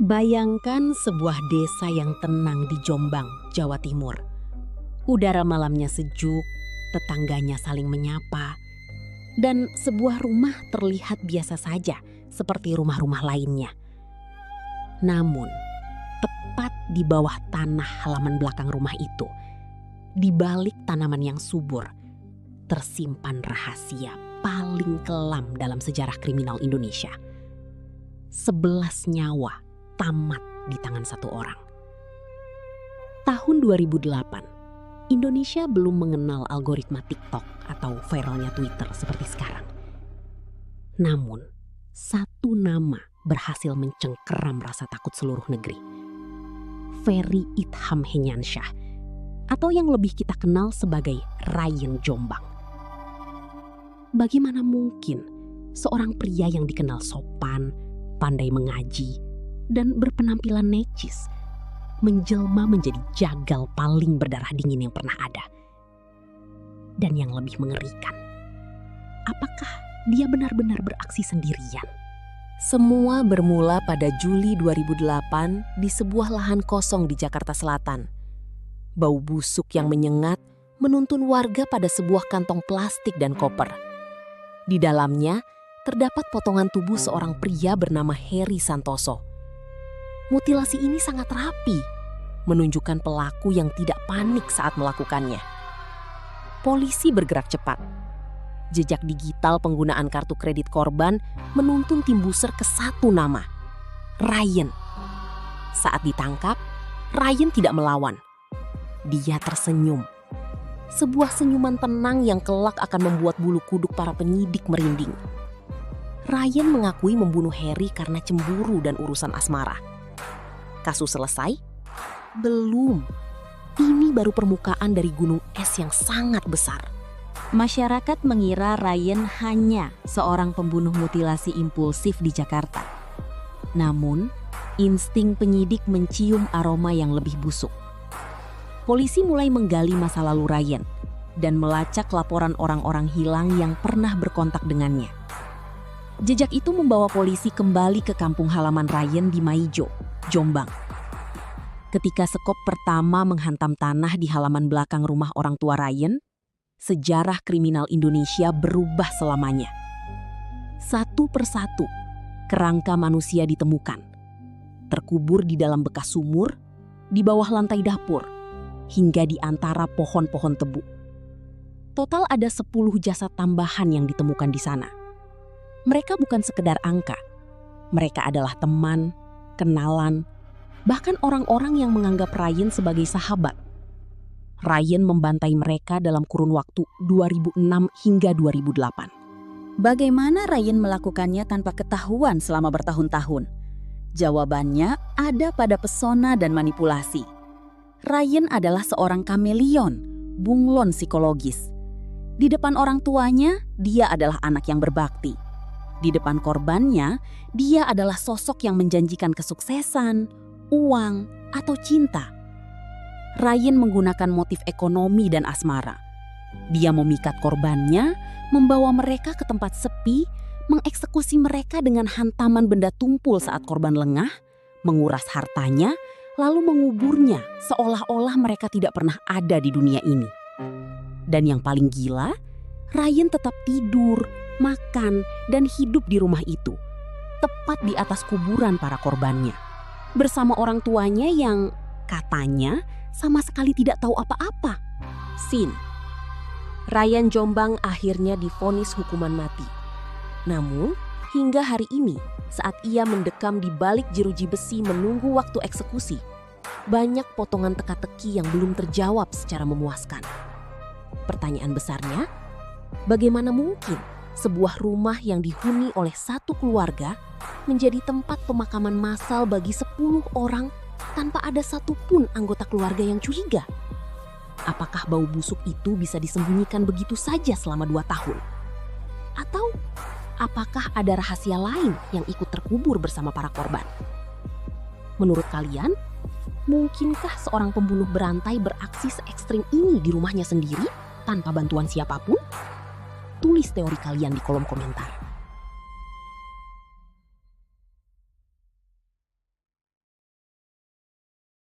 Bayangkan sebuah desa yang tenang di Jombang, Jawa Timur. Udara malamnya sejuk, tetangganya saling menyapa, dan sebuah rumah terlihat biasa saja seperti rumah-rumah lainnya. Namun, tepat di bawah tanah halaman belakang rumah itu, di balik tanaman yang subur, tersimpan rahasia paling kelam dalam sejarah kriminal Indonesia. 11 nyawa tamat di tangan satu orang. Tahun 2008, Indonesia belum mengenal algoritma TikTok atau viralnya Twitter seperti sekarang. Namun, satu nama berhasil mencengkeram rasa takut seluruh negeri. Ferry Itham Henyansyah, atau yang lebih kita kenal sebagai Ryan Jombang. Bagaimana mungkin seorang pria yang dikenal sopan, pandai mengaji, dan berpenampilan necis menjelma menjadi jagal paling berdarah dingin yang pernah ada? Dan yang lebih mengerikan, apakah dia benar-benar beraksi sendirian? Semua bermula pada Juli 2008 di sebuah lahan kosong di Jakarta Selatan. Bau busuk yang menyengat menuntun warga pada sebuah kantong plastik dan koper. Di dalamnya terdapat potongan tubuh seorang pria bernama Heri Santoso. Mutilasi ini sangat rapi, menunjukkan pelaku yang tidak panik saat melakukannya. Polisi bergerak cepat. Jejak digital penggunaan kartu kredit korban menuntun tim buser ke satu nama, Ryan. Saat ditangkap, Ryan tidak melawan. Dia tersenyum. Sebuah senyuman tenang yang kelak akan membuat bulu kuduk para penyidik merinding. Ryan mengakui membunuh Heri karena cemburu dan urusan asmara. Kasus selesai? Belum. Ini baru permukaan dari gunung es yang sangat besar. Masyarakat mengira Ryan hanya seorang pembunuh mutilasi impulsif di Jakarta. Namun, insting penyidik mencium aroma yang lebih busuk. Polisi mulai menggali masa lalu Ryan dan melacak laporan orang-orang hilang yang pernah berkontak dengannya. Jejak itu membawa polisi kembali ke kampung halaman Ryan di Maijo, Jombang. Ketika sekop pertama menghantam tanah di halaman belakang rumah orang tua Ryan, sejarah kriminal Indonesia berubah selamanya. Satu persatu, kerangka manusia ditemukan. Terkubur di dalam bekas sumur, di bawah lantai dapur, hingga di antara pohon-pohon tebu. Total ada 10 jasad tambahan yang ditemukan di sana. Mereka bukan sekedar angka. Mereka adalah teman, kenalan, bahkan orang-orang yang menganggap Ryan sebagai sahabat. Ryan membantai mereka dalam kurun waktu 2006 hingga 2008. Bagaimana Ryan melakukannya tanpa ketahuan selama bertahun-tahun? Jawabannya ada pada pesona dan manipulasi. Ryan adalah seorang kameleon, bunglon psikologis. Di depan orang tuanya, dia adalah anak yang berbakti. Di depan korbannya, dia adalah sosok yang menjanjikan kesuksesan, uang, atau cinta. Ryan menggunakan motif ekonomi dan asmara. Dia memikat korbannya, membawa mereka ke tempat sepi, mengeksekusi mereka dengan hantaman benda tumpul saat korban lengah, menguras hartanya, lalu menguburnya seolah-olah mereka tidak pernah ada di dunia ini. Dan yang paling gila, Ryan tetap tidur, makan, dan hidup di rumah itu, tepat di atas kuburan para korbannya, bersama orang tuanya yang katanya sama sekali tidak tahu apa-apa. Sin. Ryan Jombang akhirnya divonis hukuman mati. Namun, hingga hari ini, saat ia mendekam di balik jeruji besi menunggu waktu eksekusi, banyak potongan teka-teki yang belum terjawab secara memuaskan. Pertanyaan besarnya, bagaimana mungkin sebuah rumah yang dihuni oleh satu keluarga menjadi tempat pemakaman massal bagi 10 orang tanpa ada satupun anggota keluarga yang curiga? Apakah bau busuk itu bisa disembunyikan begitu saja selama 2 tahun? Atau apakah ada rahasia lain yang ikut terkubur bersama para korban? Menurut kalian, mungkinkah seorang pembunuh berantai beraksi se-ekstrim ini di rumahnya sendiri tanpa bantuan siapapun? Tulis teori kalian di kolom komentar.